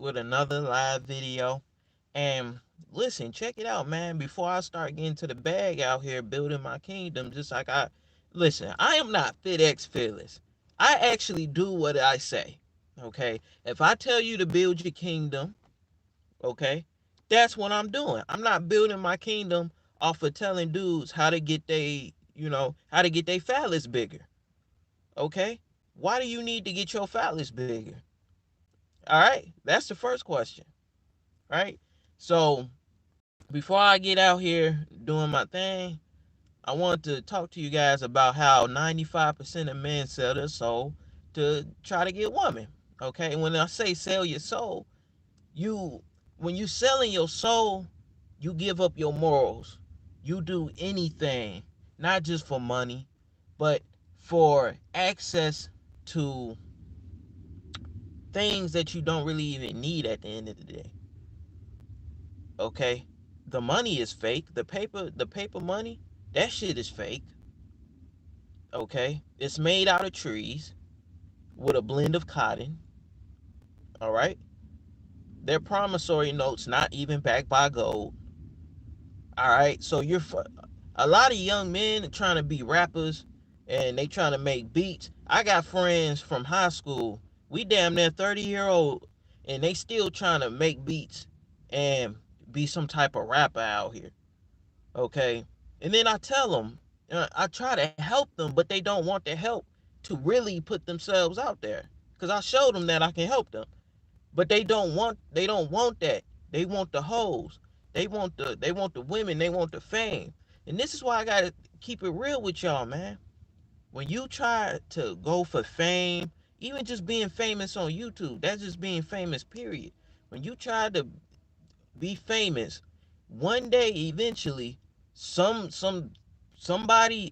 with another live video. And listen, check it out, man. Before I start getting to the bag out here building my kingdom, just like listen, I am not FitX Fearless. I actually do what I say. Okay. If I tell you to build your kingdom, okay, that's what I'm doing. I'm not building my kingdom off of telling dudes how to get how to get their phallus bigger. Okay? Why do you need to get your phallus bigger? All right? That's the first question, right? So, before I get out here doing my thing, I want to talk to you guys about how 95% of men sell their soul to try to get women. Okay? And when I say sell your soul, you when you selling your soul, you give up your morals. You do anything, not just for money, but for access to things that you don't really even need at the end of the day. Okay? The money is fake. The paper money, that shit is fake. Okay? It's made out of trees with a blend of cotton. All right? They're promissory notes, not even backed by gold. All right? So a lot of young men trying to be rappers and they trying to make beats. I got friends from high school. We damn near 30-year old and they still trying to make beats and be some type of rapper out here. Okay? And then I tell them, I try to help them, but they don't want the help to really put themselves out there. Cuz I showed them that I can help them. But they don't want that. They want the hoes. They want the women, they want the fame. And this is why I gotta keep it real with y'all, man. When you try to go for fame, even just being famous on YouTube, that's just being famous, period. When you try to be famous, one day eventually somebody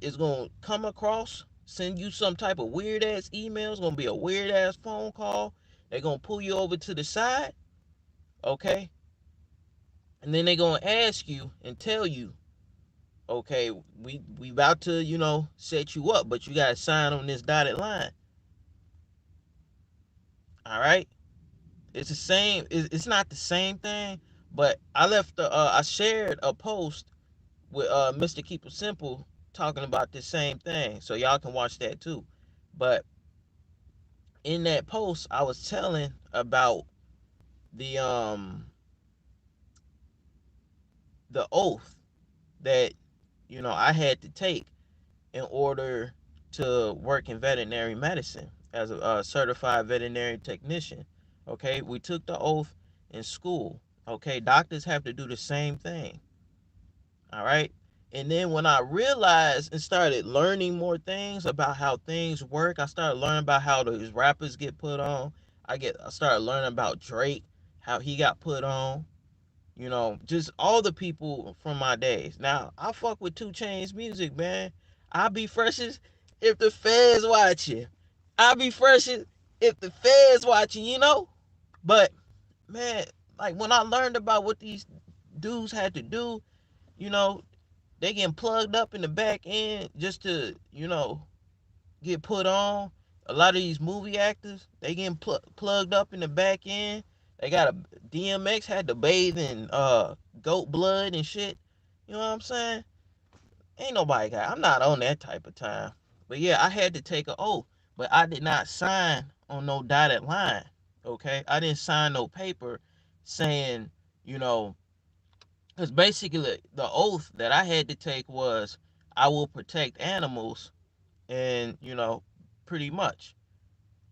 is gonna come across, send you some type of weird ass email. It's gonna be a weird ass phone call. They're gonna pull you over to the side, okay? And then they're gonna ask you and tell you, okay, we about to, set you up, but you gotta sign on this dotted line. All right? It's the same, it's not the same thing, but I shared a post with Mr. Keep It Simple talking about this same thing. So y'all can watch that too. But in that post, I was telling about the um the oath that I had to take in order to work in veterinary medicine as a certified veterinary technician. Okay, we took the oath in school. Okay, doctors have to do the same thing. All right. And then when I realized and started learning more things about how things work, I started learning about how those rappers get put on. I started learning about Drake, how he got put on. Just all the people from my days. Now I fuck with 2 Chainz music, man. I be freshest if the feds watching. I be freshest if the feds watching. But man, like when I learned about what these dudes had to do, you know, they getting plugged up in the back end just to, get put on. A lot of these movie actors, they getting plugged up in the back end. They got a DMX had to bathe in goat blood and shit. You know what I'm saying? Ain't nobody got. I'm not on that type of time. But yeah, I had to take an oath, but I did not sign on no dotted line. Okay, I didn't sign no paper saying, you know, because basically the oath that I had to take was I will protect animals and pretty much.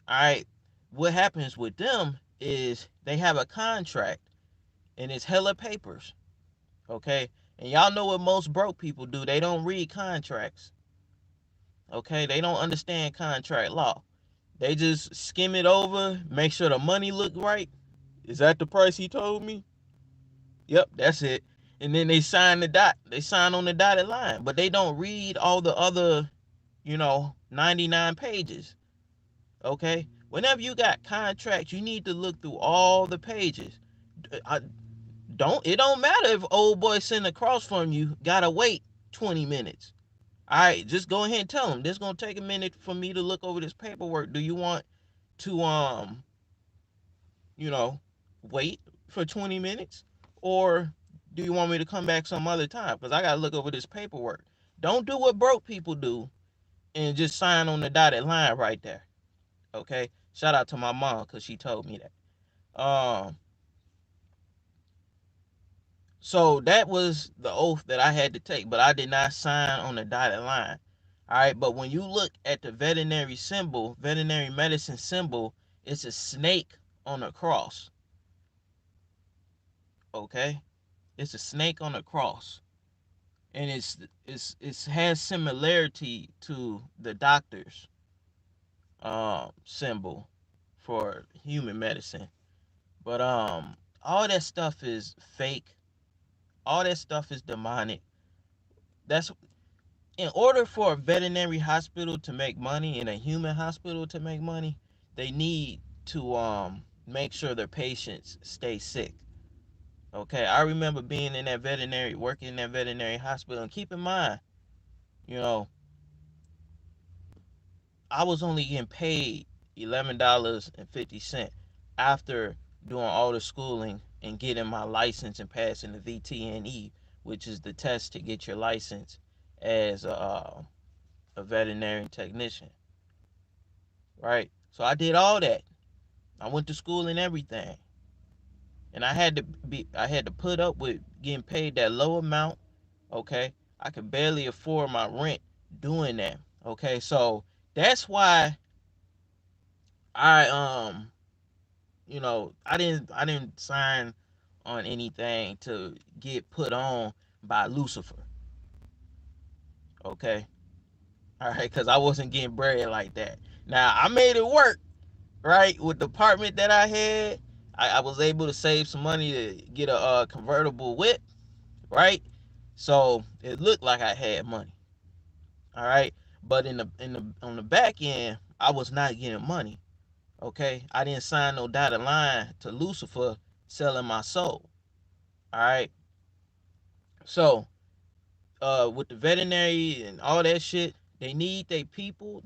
All right. What happens with them is they have a contract and it's hella papers. Okay. And y'all know what most broke people do. They don't read contracts. Okay. They don't understand contract law. They just skim it over, make sure the money look right. Is that the price he told me? Yep, that's it. And then they sign the dot. They sign on the dotted line, but they don't read all the other, 99 pages. Okay? Whenever you got contracts, you need to look through all the pages. I it don't matter if old boy sitting across from you gotta wait 20 minutes. All right, just go ahead and tell him this gonna take a minute for me to look over this paperwork. Do you want to you know wait for 20 minutes, or do you want me to come back some other time? Because I got to look over this paperwork. Don't do what broke people do and just sign on the dotted line right there. Okay? Shout out to my mom because she told me that. So that was the oath that I had to take, but I did not sign on the dotted line. All right, but when you look at the veterinary symbol, veterinary medicine symbol, it's a snake on a cross. Okay? It's a snake on a cross. And it has similarity to the doctor's symbol for human medicine. But all that stuff is fake. All that stuff is demonic. That's in order for a veterinary hospital to make money and a human hospital to make money, they need to make sure their patients stay sick. Okay, I remember being in that veterinary, working in that veterinary hospital, and keep in mind, you know, I was only getting paid $11.50 after doing all the schooling and getting my license and passing the VTNE, which is the test to get your license as a veterinary technician. Right? So I did all that. I went to school and everything. And I had to put up with getting paid that low amount, okay? I could barely afford my rent doing that. Okay? So that's why I I didn't sign on anything to get put on by Lucifer. Okay? All right, cuz I wasn't getting bread like that. Now, I made it work, right? With the apartment that I had, I was able to save some money to get a convertible whip, right? So it looked like I had money, all right. But in the on the back end, I was not getting money. Okay, I didn't sign no dotted line to Lucifer selling my soul. All right. So with the veterinary and all that shit, they need people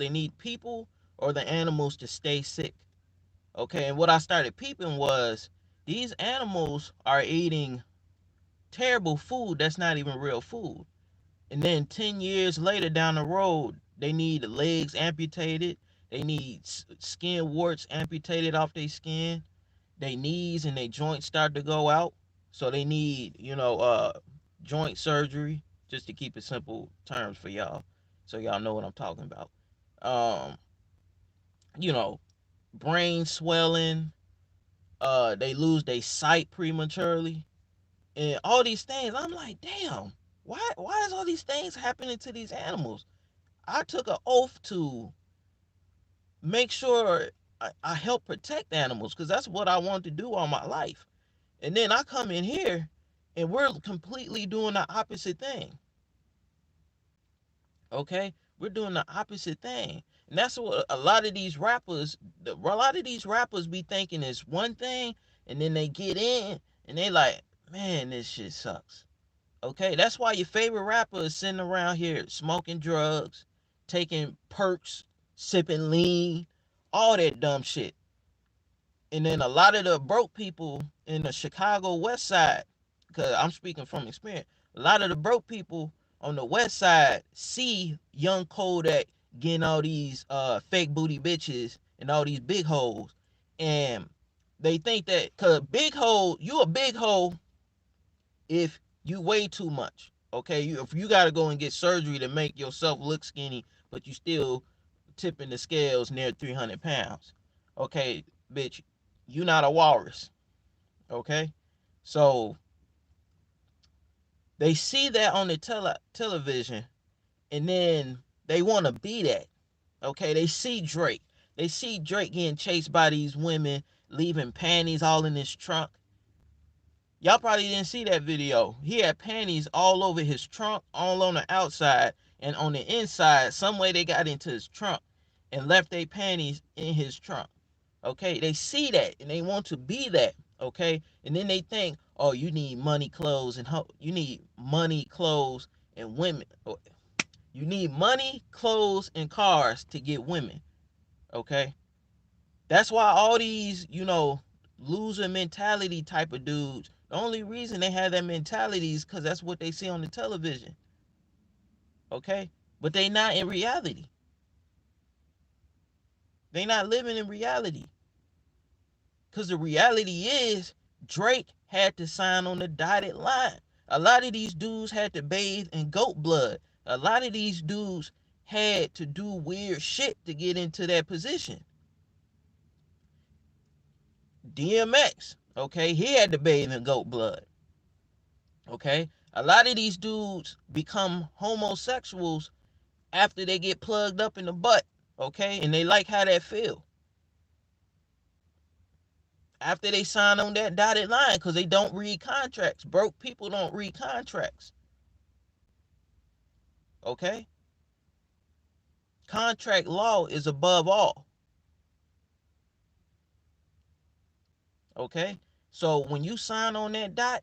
or the animals to stay sick. Okay, and what I started peeping was these animals are eating terrible food that's not even real food. And then 10 years later down the road, they need the legs amputated. They need skin warts amputated off their skin. Their knees and their joints start to go out. So they need, joint surgery, just to keep it simple terms for y'all. So y'all know what I'm talking about. Um, you know, brain swelling, they lose their sight prematurely, and all these things. I'm like, damn, why is all these things happening to these animals? I took an oath to make sure I help protect animals because that's what I want to do all my life. And then I come in here and we're completely doing the opposite thing. Okay? We're doing the opposite thing. And that's what a lot of these rappers be thinking is one thing, and then they get in and they like, man, this shit sucks. Okay? That's why your favorite rapper is sitting around here smoking drugs, taking perks, sipping lean, all that dumb shit. And then a lot of the broke people in the Chicago West Side, because I'm speaking from experience, a lot of the broke people on the West Side see young Kodak getting all these fake booty bitches and all these big hoes, and they think that cause you a big hole if you weigh too much. Okay, if you got to go and get surgery to make yourself look skinny, but you still tipping the scales near 300 pounds. Okay, bitch, you not a walrus. Okay, so they see that on the television, and then they want to be that. Okay, they see Drake. They see Drake getting chased by these women, leaving panties all in his trunk. Y'all probably didn't see that video. He had panties all over his trunk, all on the outside, and on the inside, some way they got into his trunk and left their panties in his trunk. Okay, they see that and they want to be that. Okay, and then they think, oh, you need money, clothes, and you need money, clothes, and women. You need money, clothes, and cars to get women. Okay, that's why all these, loser mentality type of dudes. The only reason they have that mentality is because that's what they see on the television. Okay? But they not in reality. They not living in reality. Because the reality is Drake had to sign on the dotted line. A lot of these dudes had to bathe in goat blood. A lot of these dudes had to do weird shit to get into that position. DMX, okay, he had to bathe in goat blood. Okay? A lot of these dudes become homosexuals after they get plugged up in the butt, okay? And they like how that feel. After they sign on that dotted line, because they don't read contracts. Broke people don't read contracts. Okay? Contract law is above all. Okay? So when you sign on that dot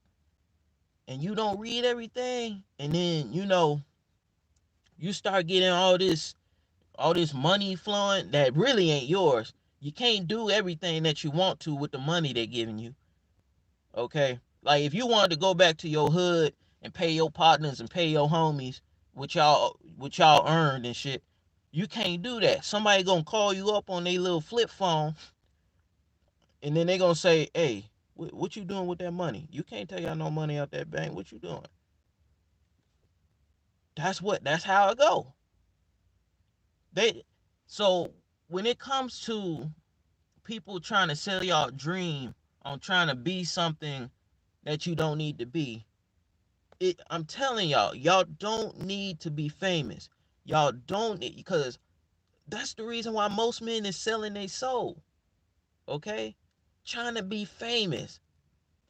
and you don't read everything, and then you start getting all this money flowing that really ain't yours. You can't do everything that you want to with the money they're giving you. Okay? Like if you wanted to go back to your hood and pay your partners and pay your homies what y'all earned and shit, you can't do that. Somebody gonna call you up on their little flip phone, and then they gonna say, "Hey, what you doing with that money? You can't take out no money out that bank. What you doing?" That's how it go. They so when it comes to people trying to sell y'all dream on trying to be something that you don't need to be, I'm telling y'all don't need to be famous. Y'all don't need, because that's the reason why most men is selling their soul. Okay? Trying to be famous.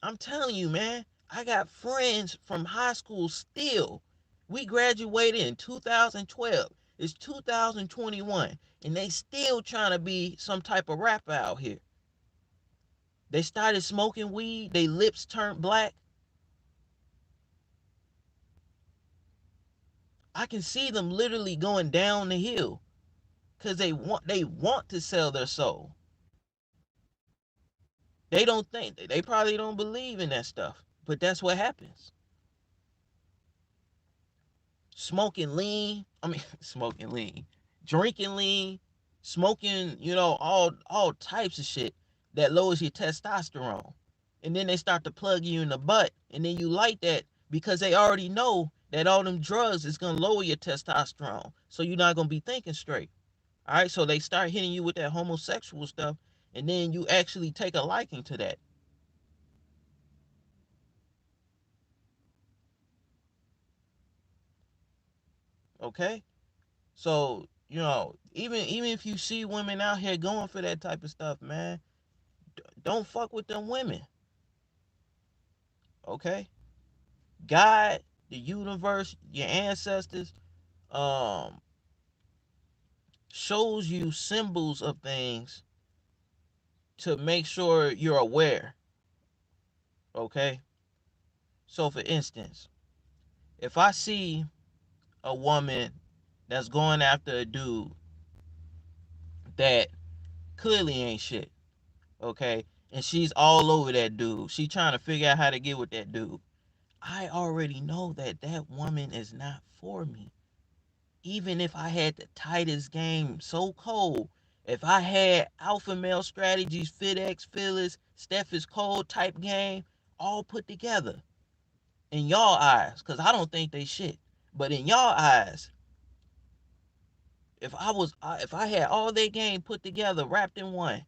I'm telling you, man, I got friends from high school still. We graduated in 2012. It's 2021. And they still trying to be some type of rapper out here. They started smoking weed, their lips turned black. I can see them literally going down the hill because they want to sell their soul. They probably don't believe in that stuff, but that's what happens. Smoking lean, I mean smoking lean, drinking lean, smoking, all types of shit that lowers your testosterone. And then they start to plug you in the butt, and then you like that because they already know that all them drugs is gonna lower your testosterone. So you're not gonna be thinking straight. All right, so they start hitting you with that homosexual stuff, and then you actually take a liking to that. Okay, so even if you see women out here going for that type of stuff, man, don't fuck with them women. Okay, God, the universe, your ancestors, um, shows you symbols of things to make sure you're aware. Okay, so for instance, if I see a woman that's going after a dude that clearly ain't shit, okay? And she's all over that dude. She trying to figure out how to get with that dude. I already know that that woman is not for me. Even if I had the tightest game so cold, if I had alpha male strategies, FitX, Phyllis, Steph is cold type game, all put together in y'all eyes, because I don't think they shit. But in y'all eyes, if I had all their game put together, wrapped in one,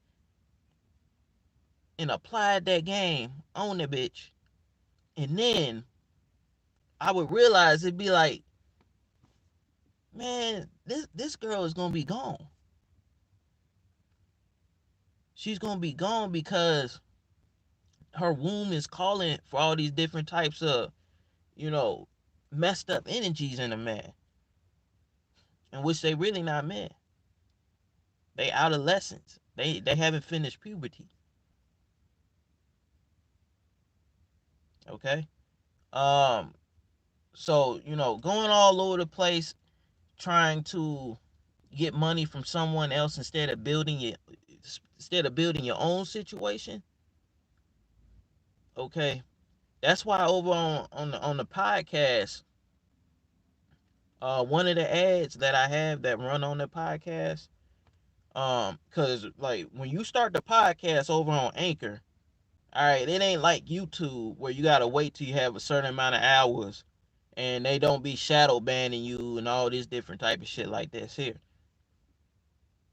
and applied that game on the bitch, and then I would realize it'd be like, man, this girl is gonna be gone. She's gonna be gone because her womb is calling for all these different types of, you know, messed up energies in a man, in which they really not men. They adolescents. They haven't finished puberty. Okay. Um. So going all over the place trying to get money from someone else instead of building your own situation, Okay, that's why over on the podcast, one of the ads that I have that run on the podcast, cause like when you start the podcast over on Anchor, all right, it ain't like YouTube where you gotta wait till you have a certain amount of hours and they don't be shadow banning you and all this different type of shit like this here.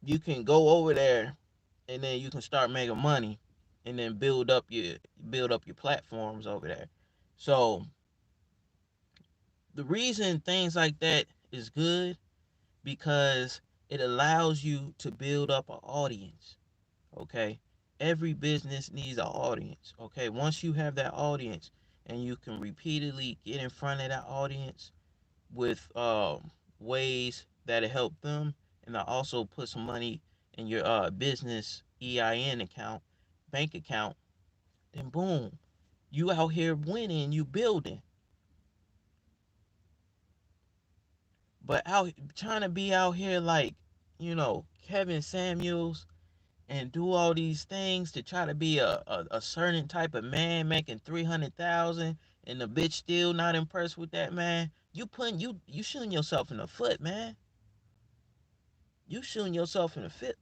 You can go over there and then you can start making money and then build up your platforms over there. So the reason things like that is good because it allows you to build up an audience. Okay, every business needs an audience. Okay, once you have that audience and you can repeatedly get in front of that audience with ways that'll help them, and I also put some money in your business EIN account, bank account, then boom, you out here winning, you building. But out trying to be out here like, Kevin Samuels and do all these things to try to be a certain type of man making 300,000 and the bitch still not impressed with that man, you shooting yourself in the foot, man. You shooting yourself in the foot.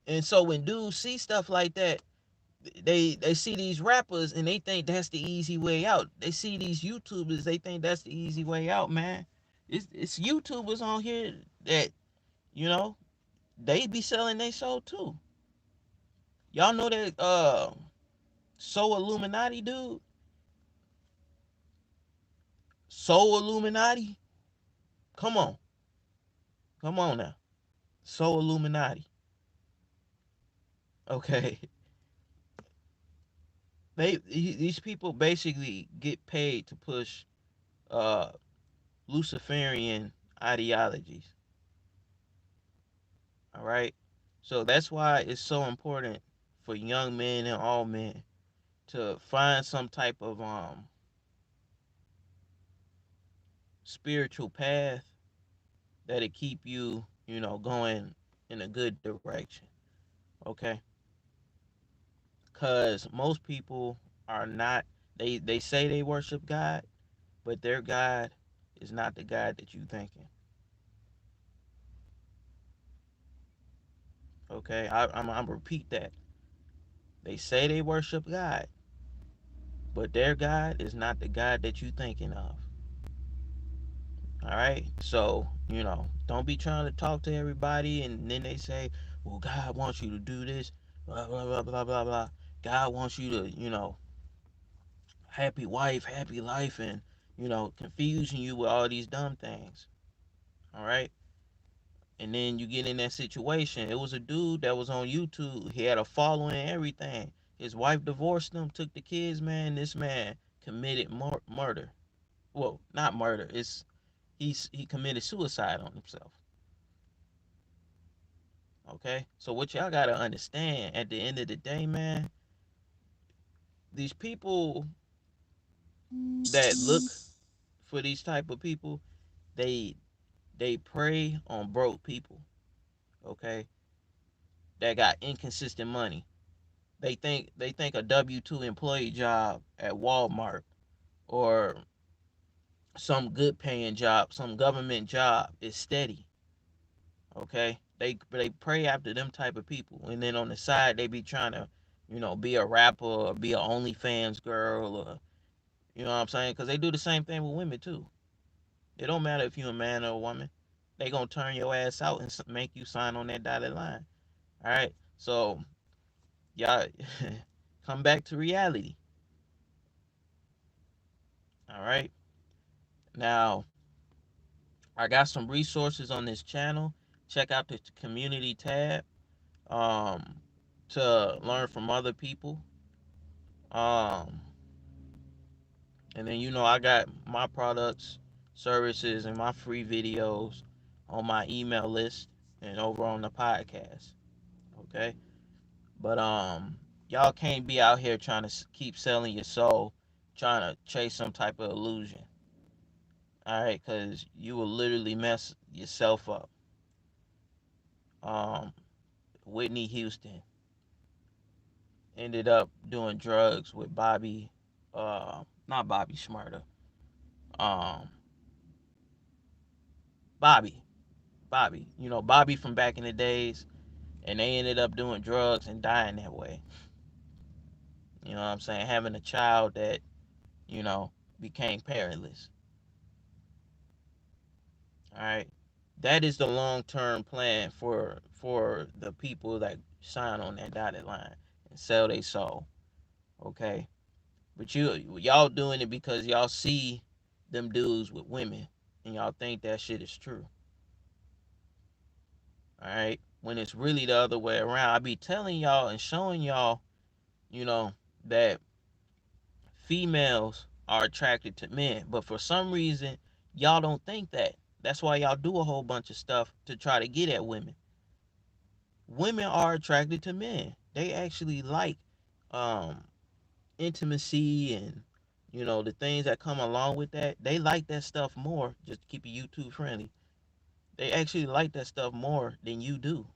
And so when dudes see stuff like that, they see these rappers and they think that's the easy way out. They see these YouTubers, they think that's the easy way out, man. It's YouTubers on here that, you know, they be selling their soul too. Y'all know that So Illuminati dude? So Illuminati? Come on. Come on now. So Illuminati. Okay. These people basically get paid to push uh Luciferian ideologies. All right. So that's why it's so important for young men and all men to find some type of spiritual path that'll keep you, going in a good direction. Okay? Cuz most people are not, they say they worship God, but their God is not the God that you thinking. Okay? I'm repeat that. They say they worship God, but their God is not the God that you thinking of. All right. So, don't be trying to talk to everybody and then they say, well, God wants you to do this, blah, blah, blah, blah, blah, blah. God wants you to, happy wife, happy life, and, confusing you with all these dumb things. All right. And then you get in that situation. It was a dude that was on YouTube. He had a following and everything. His wife divorced him, took the kids, man. This man committed murder. Well, not murder. He committed suicide on himself. Okay? So what y'all gotta understand at the end of the day, man, these people that look for these type of people, they they prey on broke people, okay, that got inconsistent money. They think a W-2 employee job at Walmart or some good paying job, some government job is steady. Okay? They pray after them type of people. And then on the side they be trying to, be a rapper or be a OnlyFans girl or you know what I'm saying? Because they do the same thing with women too. It don't matter if you're a man or a woman. They gonna turn your ass out and make you sign on that dotted line. All right. So y'all come back to reality. All right. Now I got some resources on this channel. Check out the community tab um, to learn from other people. Um, and then I got my products, services, and my free videos on my email list and over on the podcast. Okay, but y'all can't be out here trying to keep selling your soul, trying to chase some type of illusion. All right, because you will literally mess yourself up. Um, Whitney Houston ended up doing drugs with Bobby, not Bobby Shmurda, um, Bobby, Bobby, Bobby from back in the days, and they ended up doing drugs and dying that way. You know what I'm saying? Having a child that, you know, became parentless. All right. That is the long-term plan for the people that sign on that dotted line and sell their soul. Okay. But y'all doing it because y'all see them dudes with women and y'all think that shit is true. All right. When it's really the other way around. I be telling y'all and showing y'all, you know, that females are attracted to men, but for some reason y'all don't think that. That's why y'all do a whole bunch of stuff to try to get at women. Women are attracted to men. They actually like um intimacy and the things that come along with that. They like that stuff more, just to keep it YouTube friendly. They actually like that stuff more than you do.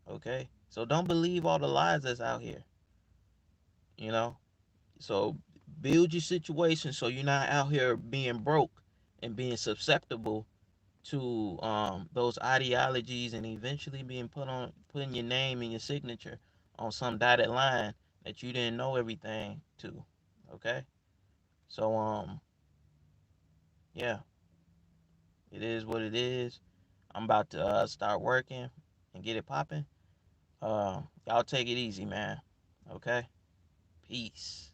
Okay? So don't believe all the lies that's out here, you know? So build your situation so you're not out here being broke and being susceptible to those ideologies and eventually being putting your name and your signature on some dotted line that you didn't know everything to. Okay? So yeah, it is what it is. I'm about to start working and get it popping. Y'all take it easy, man. Okay? Peace.